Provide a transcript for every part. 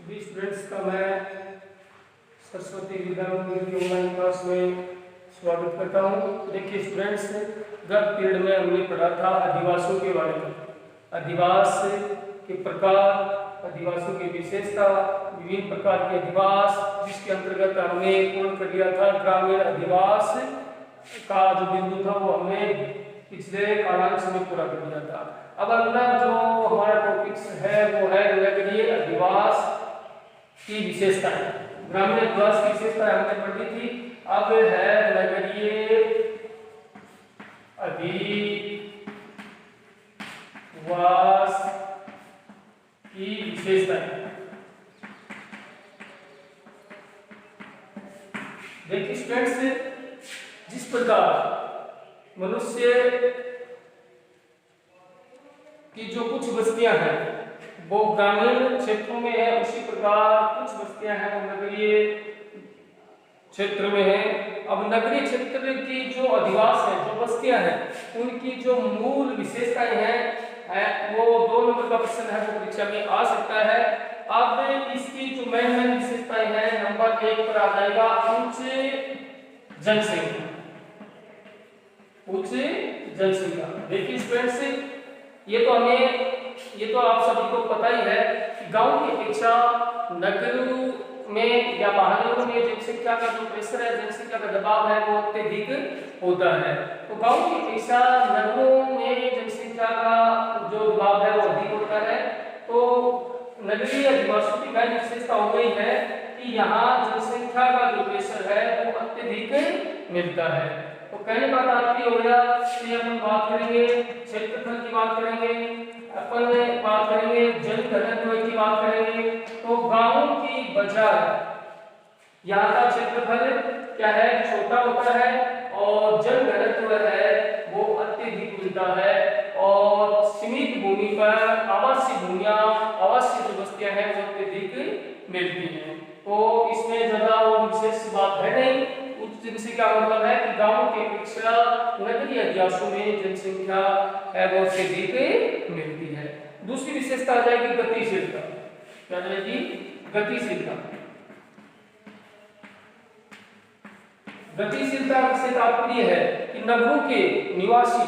सभी स्टूडेंट्स का मैं सरस्वती विद्या मंदिर की ऑनलाइन क्लास में स्वागत करता हूँ। देखिए स्टूडेंट्स, गत पीरियड में हमने पढ़ा था अधिवासों के बारे में, अधिवास के प्रकार, अधिवासों की विशेषता, विभिन्न प्रकार के अधिवास, जिसके अंतर्गत हमने पूर्ण कर लिया था ग्रामीण अधिवास का जो बिंदु था वो हमने पिछले कालांश में पूरा कर लिया था। अब अगला जो हमारा टॉपिक्स है वो है नगरीय अधिवास की विशेषताएं। ग्रामीण अधिवास की विशेषताएं हमने पढ़ी थी। अब है नगरीय अधिवास की विशेषताएं। देखिए स्टूडेंट्स, जिस प्रकार मनुष्य की जो कुछ बस्तियां हैं वो ग्रामीण क्षेत्रों में है, उसी प्रकार कुछ बस्तियां हैं वो नगरीय क्षेत्र में है। अब नगरीय क्षेत्र की जो अधिवास है, जो बस्तियां हैं, उनकी जो मूल विशेषताएं हैं वो 2 नंबर का प्रश्न है वो परीक्षा में आ सकता है। अब इसकी जो मेन विशेषताएं हैं, नंबर 1 पर आ जाएगा उच्च जनसंख्या। उच्च जनसंख्या। देखिए स्टूडेंट्स, ये तो आप सभी को पता ही है कि गांव की अपेक्षा नगरों में या महानगरों में जनसंख्या का जो प्रेशर है, जनसंख्या का दबाव है वो अत्यधिक होता है। तो गांव की अपेक्षा नगरों में जनसंख्या का जो दबाव है वो अधिक होता है। तो नगरीय अधिवासों की पहली विशेषता हो गई है कि यहाँ जनसंख्या का जो प्रेशर है वो अत्यधिक मिलता है। तो पहली बात आपकी हो गया कि अपन बात करेंगे क्षेत्रफल की बात करेंगे, अपन बात करेंगे जन घनत्व की बात करेंगे। तो गांव की बजाय यहाँ का क्षेत्रफल क्या है, छोटा होता है और जन घनत्व है वो अत्यधिक मिलता है और सीमित भूमि पर आवासीय भूमियां, आवासीय जो बस्तियां हैं वो अत्यधिक मिलती हैं। तो इसमें ज्यादा वो विशेष बात है नहीं। उच्च जनसंख्या का मतलब है कि गांव की अपेक्षा नगरीय अधिवासों में जनसंख्या है वो अत्यधिक मिलती है। दूसरी विशेषता आ जाएगी गतिशीलता। क्या जाएगी? गतिशीलता। गतिशीलता से तात्पर्य है कि नगरों के निवासी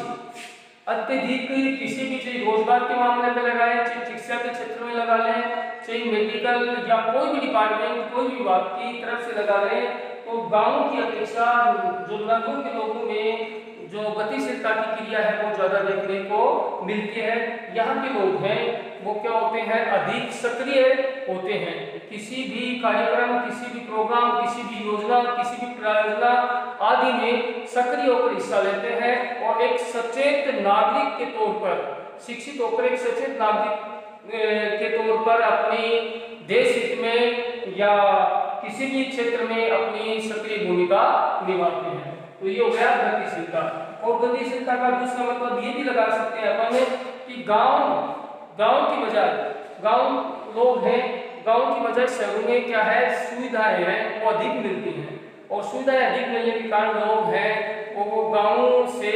अत्यधिक किसी भी चीज रोजगार के मामले में लगाएं, चाहे शिक्षा के क्षेत्र में लगा लें, चाहे मेडिकल या कोई भी डिपार्टमेंट, कोई भी विभाग की तरफ से लगा लें, तो गांव की अपेक्षा जो नगरों के लोगों में जो गतिशीलता की क्रिया है वो ज्यादा देखने को मिलती है। यहाँ के लोग हैं वो क्या होते हैं, अधिक सक्रिय होते हैं। किसी भी कार्यक्रम, किसी भी प्रोग्राम, किसी भी योजना, किसी भी प्रायोजना आदि में सक्रिय होकर हिस्सा लेते हैं और एक सचेत नागरिक के तौर पर, शिक्षित होकर एक सचेत नागरिक के तौर पर अपनी देश हित में या किसी भी क्षेत्र में अपनी सक्रिय भूमिका निभाते हैं। तो ये हो गया गतिशीलता। और गतिशीलता का दूसरा मतलब ये भी लगा सकते हैं अपन कि गांव की बजाय, गांव लोग हैं, गांव की बजाय शहरों में क्या है, सुविधाएं हैं वो अधिक मिलती हैं और सुविधाएं अधिक मिलने के कारण लोग हैं वो गांवों से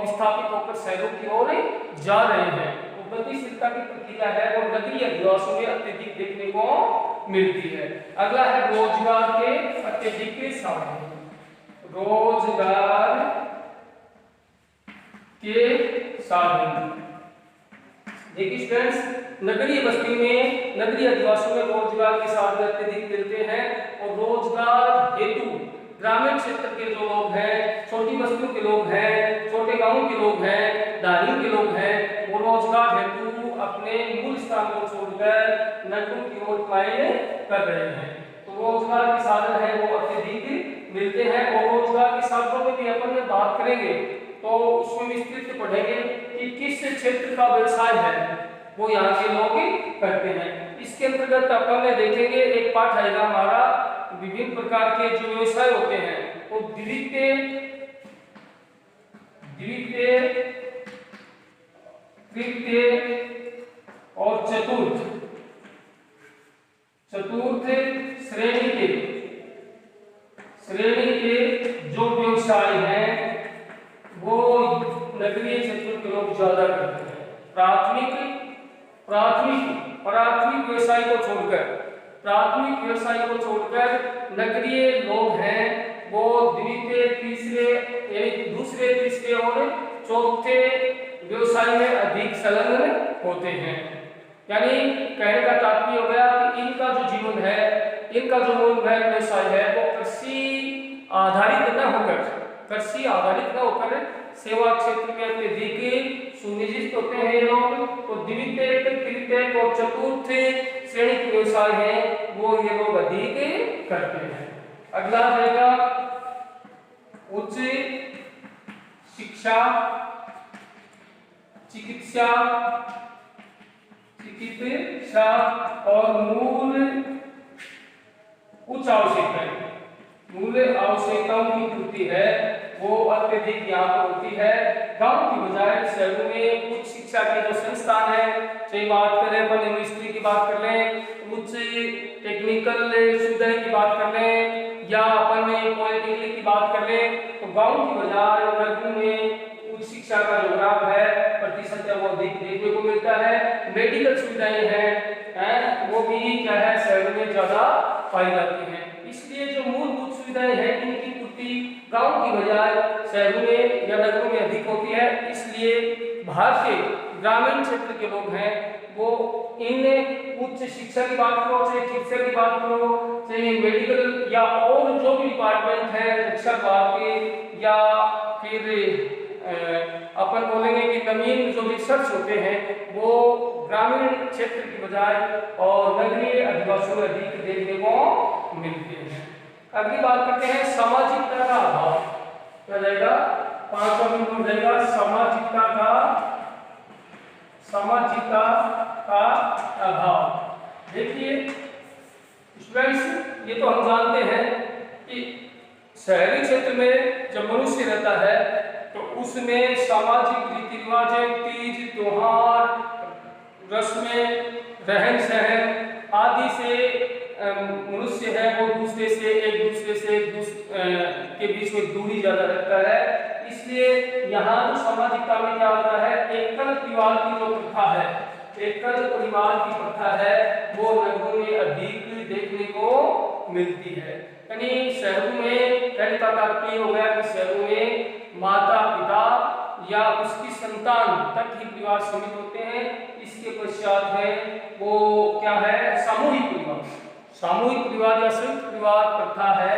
विस्थापित होकर शहरों की ओर जा रहे हैं। तो गतिशीलता की प्रक्रिया है वो नगरीय अधिवासों में अत्यधिक देखने को मिलती है। अगला है रोजगार के अत्यधिक साधन। रोजगार के साधन। देखिए स्टूडेंट्स, नगरीय बस्ती में, नगरीय अधिवासों में रोजगार के साधन अत्यधिक मिलते हैं और रोजगार हेतु ग्रामीण क्षेत्र के जो लोग हैं, छोटी बस्तियों के लोग हैं, छोटे गांवों के लोग हैं, दानियों के लोग हैं, वो रोजगार हेतु अपने मूल स्थान को छोड़कर नगरों की ओर पलायन कर रहे हैं। तो रोजगार के साधन है वो अत्यधिक मिलते हैं और रोजगार के साधनों में भी अपन बात करेंगे तो उसमें विस्तृत पढ़ेंगे कि किस क्षेत्र का व्यवसाय है वो यहाँ के लोग करते हैं। इसके अंतर्गत अपन देखेंगे, एक पाठ आएगा हमारा विभिन्न प्रकार के जो व्यवसाय होते हैं वो द्वितीय, तृतीय और चतुर्थ श्रेणी के जो व्यवसाय हैं वो नगरीय क्षेत्रों के लोग ज्यादा करते हैं। प्राथमिक व्यवसाय को छोड़कर, प्राथमिक व्यवसाय को छोड़कर नगरीय लोग हैं वो द्वितीय, तीसरे यानी दूसरे, तीसरे और चौथे व्यवसाय में अधिक संलग्न होते हैं। यानी कहने का तात्पर्य हो गया कि इनका जो जीवन है, इनका जो मूल व्यवसाय है वो कृषि आधारित न होकर सेवा क्षेत्र में अत्यधिक सुनियोजित होते हैं ये लोग। तो द्वितीय, तृतीय और चतुर्थ श्रेणी के व्यवसाय हैं वो ये लोग अधिक करते हैं। अगला रहेगा उच्च शिक्षा, चिकित्सा और उच्च आवश्यकताओं की पूर्ति है वो अत्यधिक यहाँ पर होती है। गांव की बजाय शहरों में उच्च शिक्षा के जो संस्थान है, चाहे बात करें अपन यूनिवर्सिटी की बात कर लें, उच्च टेक्निकल सुविधाएं की बात कर लें या अपन पॉलिटेक्निक की बात कर लें, तो गांव की बजाय नगरों में उच्च शिक्षा का जो ग्राफ है प्रतिशत है वो अधिक देखने को मिलता है। मेडिकल सुविधाएं हैं वो भी क्या है शहरों में ज्यादा पाई जाती हैं। इसलिए जो मूलभूत सुविधाएं हैं इनकी पूर्ति गांव की बजाय शहरों में या नगरों में अधिक होती है। इसलिए भारत के ग्रामीण क्षेत्र के लोग हैं वो इन उच्च शिक्षा की बात करो, चाहे चिकित्सा की बात करो, चाहे मेडिकल या और जो भी डिपार्टमेंट है शिक्षा विभाग के, या फिर अपन बोलेंगे कि नवीन जो रिसर्च होते हैं वो ग्रामीण क्षेत्र की बजाय और नगरीय अधिवासियों में अधिक देखने को मिलते हैं। अगली बात करते हैं सामाजिकता का अभाव। क्या जाएगा 5वां बिंदु हो जाएगा सामाजिकता का अभाव। देखिए स्टूडेंट्स, ये तो हम जानते हैं कि शहरी क्षेत्र में जब मनुष्य रहता है तो उसमें सामाजिक रीति रिवाज, तीज त्योहार, रस्में, रहन सहन आदि से मनुष्य है वो एक दूसरे से के बीच में दूरी ज्यादा रखता है। इसलिए यहाँ जो सामाजिकता में क्या होता है, एकल परिवार की जो प्रथा है, एकल परिवार की प्रथा है वो नगरों में अधिक देखने को मिलती है। यानी शहरों में कहने का तात्पर्य हो गया कि शहरों में माता पिता या उसकी संतान तक ही परिवार सीमित होते हैं। इसके पश्चात है वो क्या है सामूहिक परिवार या संयुक्त परिवार प्रथा है,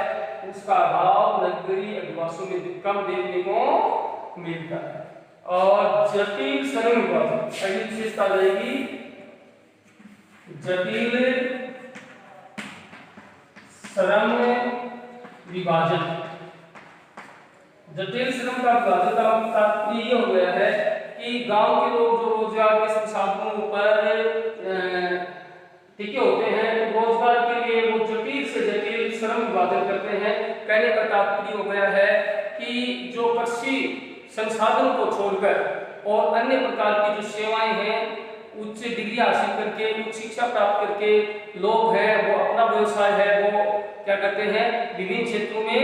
उसका अभाव नगरीय अधिवासियों में कम देखने को मिलता है। और जटिल श्रम विभाजन पहली विशेषता रहेगी, जटिल श्रम विभाजन। जटिल श्रम का विभाजन का तात्पर्य हो गया है कि गांव के लोग जो रोजगार के संसाधनों पर टिके होते हैं तो रोजगार के लिए वो जटिल से जटिल श्रम विभाजन करते हैं। कहने का तात्पर्य हो गया है कि जो कृषि संसाधनों को छोड़कर और अन्य प्रकार की जो सेवाएं हैं, उच्च डिग्री हासिल करके, उच्च शिक्षा प्राप्त करके लोग हैं वो अपना व्यवसाय है वो क्या करते हैं विभिन्न क्षेत्रों में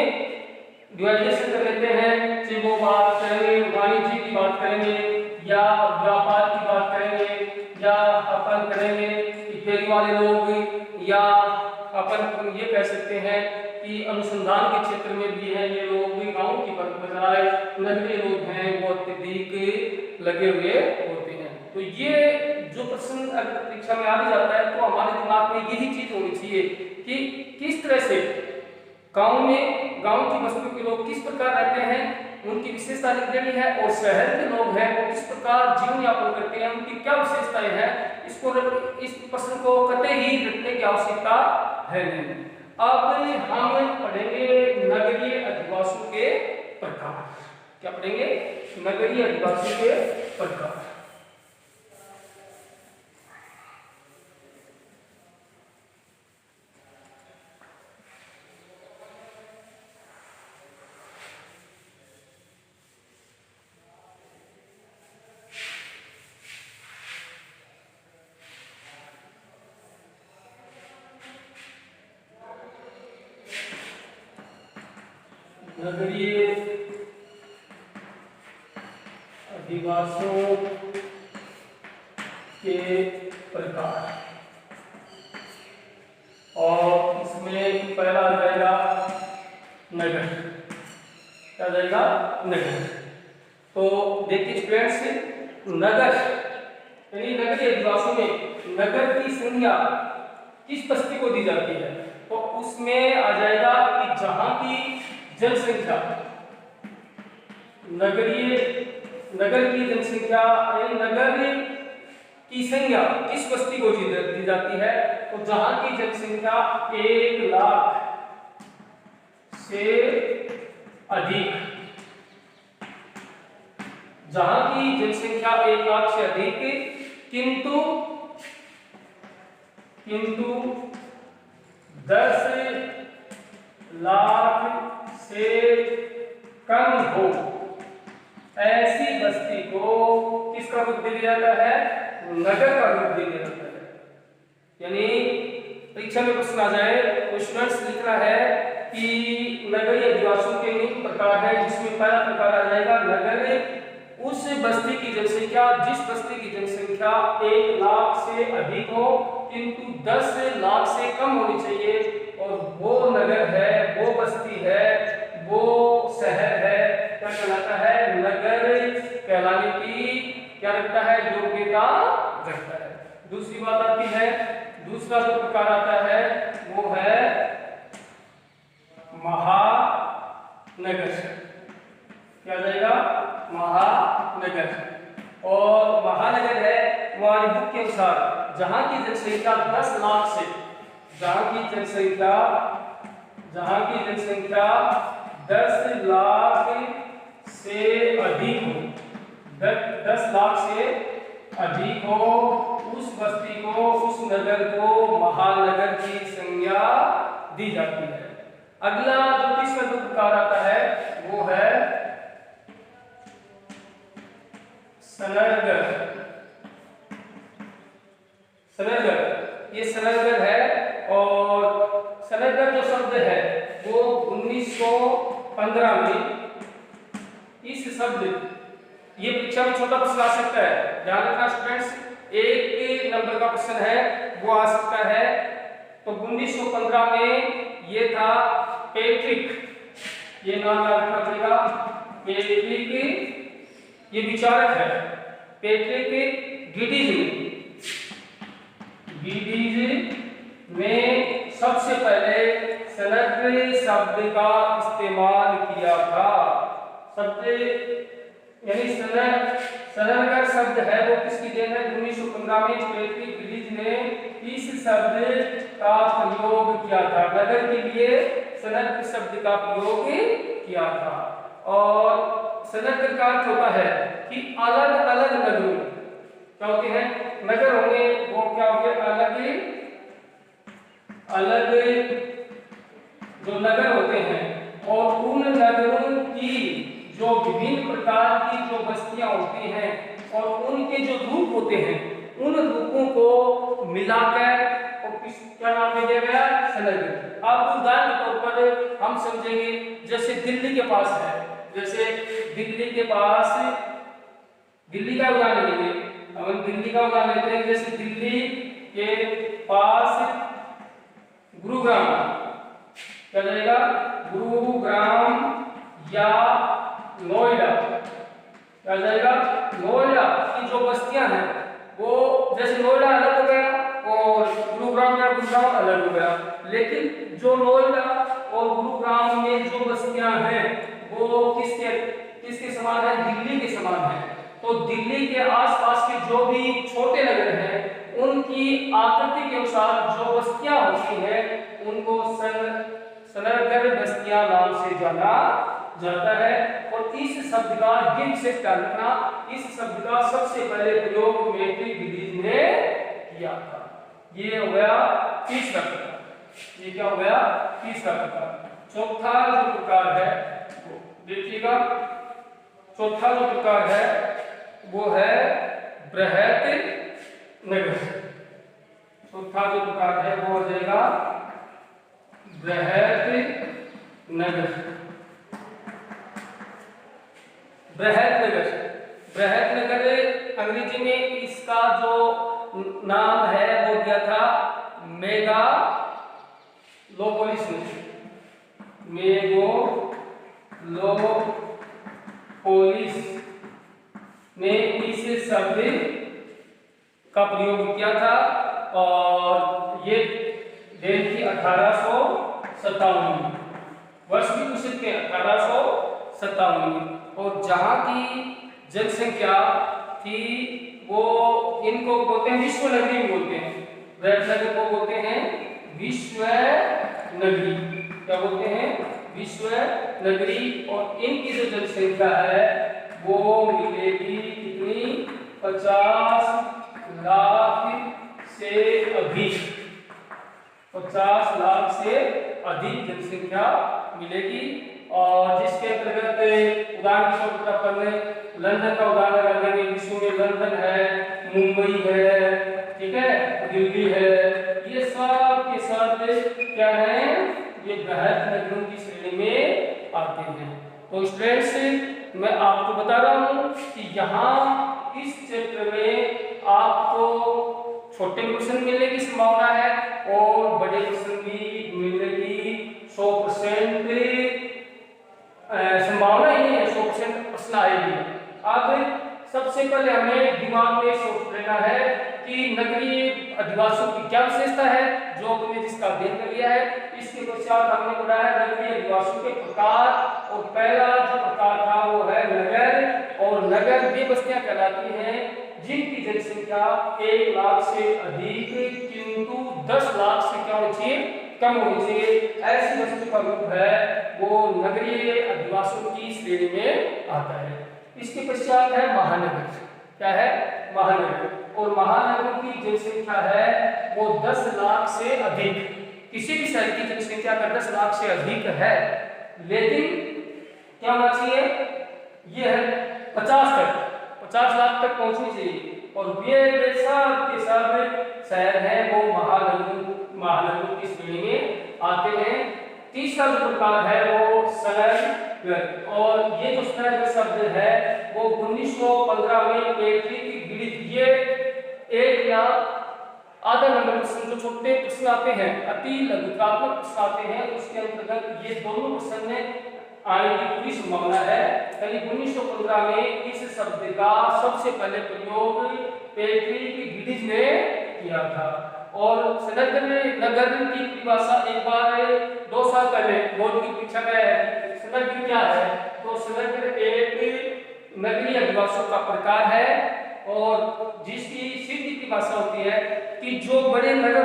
डिवाइडेशन कर लेते हैं। चाहे वो बात करेंगे वाणिज्य की बात करेंगे या व्यापार की बात करेंगे या अपन करेंगे कि फेरी वाले लोग, या अपन ये कह सकते हैं कि अनुसंधान के क्षेत्र में भी है ये लोग भी गाँव की बजाय नगरीय लोग हैं वो अत्यधिक लगे हुए होते हैं। तो ये जो प्रश्न अगर परीक्षा में आ भी जाता है तो हमारे दिमाग में यही चीज होनी चाहिए कि किस तरह से गांव की बस्तियों के लोग किस प्रकार रहते हैं, उनकी विशेषता देनी है, और शहर के लोग हैं वो किस प्रकार जीवन यापन करते हैं, उनकी क्या विशेषताएं हैं। इस प्रश्न को कतई ही रटने की आवश्यकता है नहीं। अब हम पढ़ेंगे नगरीय अधिवासियों के प्रकार। क्या पढ़ेंगे? नगरीय अधिवासियों के प्रकार। नगरीय अधिवासियों के प्रकार। नगर। तो देखिए स्टूडेंट्स, नगर यानी नगरीय अधिवासियों में नगर की संज्ञा किस बस्ती को दी जाती है, तो उसमें आ जाएगा कि जहां की जनसंख्या नगर की जनसंख्या यानी नगर की संज्ञा किस बस्ती को दी जाती है, तो जहां की जनसंख्या 1 लाख से अधिक, जहां की जनसंख्या 1 लाख से अधिक किंतु 10 लाख से कम हो, ऐसी बस्ती को किसका रूप दे दिया जाता है, नगर का रूप दे दिया जाता है। यानी परीक्षा में प्रश्न आ जाए तो स्टूडेंट्स लिखना है कि नगरीय अधिवासियों के निम्न प्रकार है, जिसमें पहला प्रकार आ जाएगा नगर उस बस्ती की जनसंख्या जिस बस्ती की जनसंख्या 1 लाख से अधिक हो किंतु 10 लाख से कम होनी चाहिए, और वो नगर है, वो बस्ती है, वो शहर है, क्या कहलाता है, नगर कहलाने की क्या रखता है, योग्यता रखता है। दूसरी बात आती है, दूसरा जो प्रकार आता है वो है महानगर। क्या जाएगा, महानगर। और महानगर है हमारी बुक के अनुसार जहां की जनसंख्या 10 लाख से, जहां की जनसंख्या 10 लाख से अधिक हो, 10 लाख से अधिक हो, उस बस्ती को, उस नगर को महानगर की संज्ञा दी जाती है। अगला जो तीसरा जो प्रकार आता है वो है सनगर। ये सनगर है, और सनगर जो शब्द है वो 1915 में इस शब्द, ये परीक्षा में छोटा प्रश्न आ सकता है, ध्यान रखना स्टूडेंट्स, 1 नंबर का प्रश्न है वो आ सकता है। तो 1915 में ये था पैट्रिक, ये नाम याद रखना पड़ेगा, पैट्रिक ये विचारक है, पैट्रिक गिडिज ने सबसे पहले सनगर शब्द का इस्तेमाल किया था। यानी सनगर शब्द है वो किसकी देन है, 1915 में पैट्रिक गिडिज ने इस शब्द का प्रयोग किया था, नगर के लिए सनगर शब्द का प्रयोग किया था। और सनगर का अर्थ होता है कि अलग अलग नगरों, क्या होते हैं, नगर होंगे वो क्या होंगे, अलग जो नगर होते हैं, और उन नगरों की जो विभिन्न प्रकार की जो बस्तियां होती हैं और उनके जो रूप होते हैं, उन रूपों को मिलाकर और क्या नाम दे दिया गया, सनगर। अब उदाहरण के तौर पर हम समझेंगे, जैसे दिल्ली के पास है, जैसे दिल्ली के पास, दिल्ली का उदाहरण लेंगे, अगर दिल्ली का उदाहरण लेते हैं, जैसे दिल्ली के पास गुरुग्राम, क्या जाएगा, गुरुग्राम या नोएडा, क्या जाएगा, नोएडा की जो बस्तियां हैं वो, जैसे नोएडा अलग हो गया और गुरुग्राम या गुरुग्राम अलग हो गया, लेकिन जो नोएडा और गुरुग्राम में जो बस्तियां हैं वो किसके समान है, दिल्ली के समान है। तो दिल्ली के आसपास के जो भी छोटे नगर हैं उनकी आकृति के अनुसार जो बस्तियां होती हैं उनको सनगर बस्तियां नाम से जाना जाता है। और इस शब्द का गिन से रखना, इस शब्द का सबसे पहले प्रयोग पैट्रिक गिडिज ने किया था। ये हो गया तीसरा प्रकार। ये क्या हो गया, तीसरा प्रकार। चौथा जो प्रकार है वो देखिएगा, चौथा जो प्रकार है वो है बृहत नगर। चौथा जो प्रकार है वो हो जाएगा बृहत नगर। बृहत नगर अंग्रेजी में इसका जो नाम है वो दिया था मेगालोपोलिस। पोलिस ने इस शब्द का प्रयोग किया था और ये देश की 1857 वर्ष भी पूछ सकते हैं 1857 और जहां की जनसंख्या थी वो इनको बोलते हैं विश्व नगरी बोलते हैं। ब्रह्मनगर को बोलते हैं विश्व नगरी। क्या बोलते हैं? विश्व नगरी। और इनकी जो जनसंख्या है वो मिलेगी कितनी? 50 लाख से अधिक। 50 लाख से अधिक जनसंख्या मिलेगी। और जिसके अंतर्गत उदाहरण के तौर पर अपन लंदन का उदाहरण लगा लेंगे। विश्व में लंदन है, मुंबई है, ठीक है, दिल्ली है, ये सब के सब क्या है? ये बृहद नगरों की श्रेणी में आते हैं। तो स्टूडेंट्स मैं आपको बता रहा हूं कि यहाँ इस क्षेत्र में आपको छोटे क्वेश्चन मिलने की संभावना है और बड़े क्वेश्चन भी मिलने की 100% संभावना ही नहीं है। 100% प्रश्न आएगी। अब सबसे पहले हमें दिमाग में सोच लेना है कि नगरीय अधिवासियों की क्या विशेषता है जो हमने जिसका अध्ययन कर लिया है। इसके पश्चात हमने पढ़ा है नगरीय अधिवासियों के प्रकार और पहला जो प्रकार था वो है नगर। और नगर वे बस्तियां कहलाती हैं जिनकी जनसंख्या 1 लाख से अधिक किंतु 10 लाख से क्या होनी चाहिए? कम होनी चाहिए। ऐसी बस्ती का रूप है वो नगरीय अधिवासियों की श्रेणी में आता है। इसके पश्चात है महानगर। क्या है? महानगर। और महानगरों की जनसंख्या है वो 10 लाख से अधिक। किसी भी शहर की जनसंख्या अगर 10 लाख से अधिक है लेकिन क्या होना चाहिए? ये है 50 लाख तक पहुंचनी चाहिए। और वे सब के सब शहर हैं वो महानगरों की श्रेणी में आते हैं। तीसरा जो प्रकार है वो शहर। और ये जो शहर शब्द है वो 1915 में पेट्री की गणित ये एक या आधा नंबर प्रश्न जो छोटे प्रश्न आते हैं अति लघुतात्मक प्रश्न आते हैं उसके अंतर्गत ये दोनों प्रश्न आने की पूरी संभावना है। करीब 1915 में इस शब्द का सबसे पहले प्रयोग पेट्री की गणित ने किया था। और नगर की परिभाषा एक बार 2 साल पहले बोर्ड की परीक्षा में है। नगर क्या है? तो नगर एक नगरीय अधिवासियों का प्रकार है और जिसकी सीधी परिभाषा होती है कि जो बड़े नगर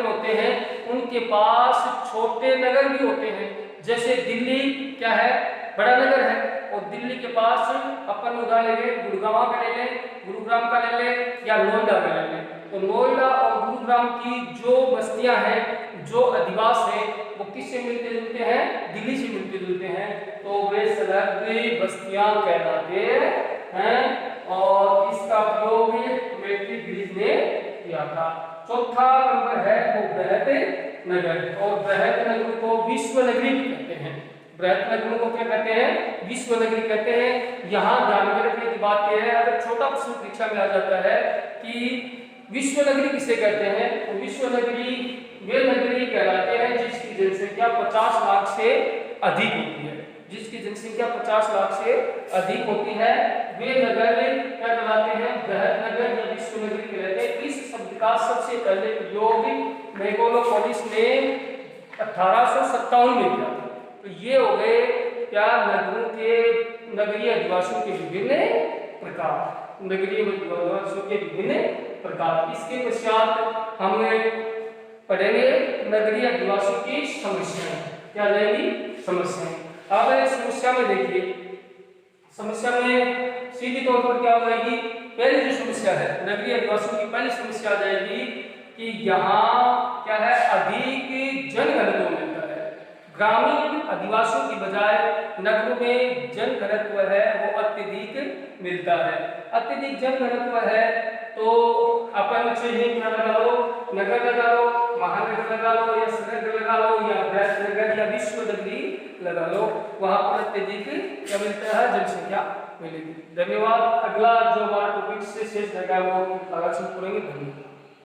होते हैं उनके पास छोटे नगर भी होते हैं। जैसे दिल्ली क्या है? बड़ा नगर है। और दिल्ली के पास अपन उदाहरण ले लें, गुड़गांव का ले लें, गुरुग्राम का ले लें या नोएडा का ले लें। तो नोएडा और गुरुग्राम की जो बस्तियां हैं, जो अधिवास हैं, वो किससे मिलते जुलते हैं? दिल्ली से मिलते जुलते हैं। तो वे संलग्न बस्तियां कहलाते हैं और इसका प्रयोग पेट्री गणित ने किया था। चौथा नंबर है वो बृहद नगर। और बृहद नगर को विश्व नगरी कहते हैं। बृहद नगरों को क्या कहते हैं? विश्व नगरी कहते हैं। यहाँ ध्यान में रखने की बात यह है, अगर छोटा प्रश्न परीक्षा में आ जाता है कि विश्व नगरी किसे कहते हैं, तो विश्व नगरी वे नगरी कहलाते हैं जिसकी जनसंख्या 50 लाख से अधिक होती है। जिसकी जनसंख्या 50 लाख से अधिक होती है वे नगर क्या कहलाते हैं? बृहद नगर या विश्व नगरी कहलाते हैं। इस शब्द का सबसे पहले प्रयोग मेगालोपोलिस ने 1857 में किया। तो ये हो गए क्या? नगरों के नगरीय अधिवासियों के विभिन्न प्रकार। नगरीय अधिवासियों के विभिन्न प्रकार। इसके पश्चात हम पढ़ेंगे नगरीय अधिवासियों की समस्याएं। क्या रहेगी? समस्याएं। अब समस्या में देखिए, समस्या में सीधी तौर पर क्या हो जाएगी? पहली जो समस्या है नगरीय अधिवासियों की पहली समस्या आ जाएगी कि यहाँ क्या है? अधिक जनघनत्व मिलता है। ग्रामीण अधिवासियों की बजाय नगरों में जनघनत्व है वो अत्यधिक मिलता है। अत्यधिक जनघनत्व है तो अपन चाहिए क्या लगा लो? नगर लगा लो, महानगर लगा लो या शहर लगा लो या बृहद नगर या विश्व नगरी लगा लो। वहां पर अत्यधिक क्या मिलता है? जनसंख्या मिलेगी। धन्यवाद। अगला जो हमारा टॉपिक से शेष रहेगा वो आगे से पढ़ेंगे। धन्यवाद।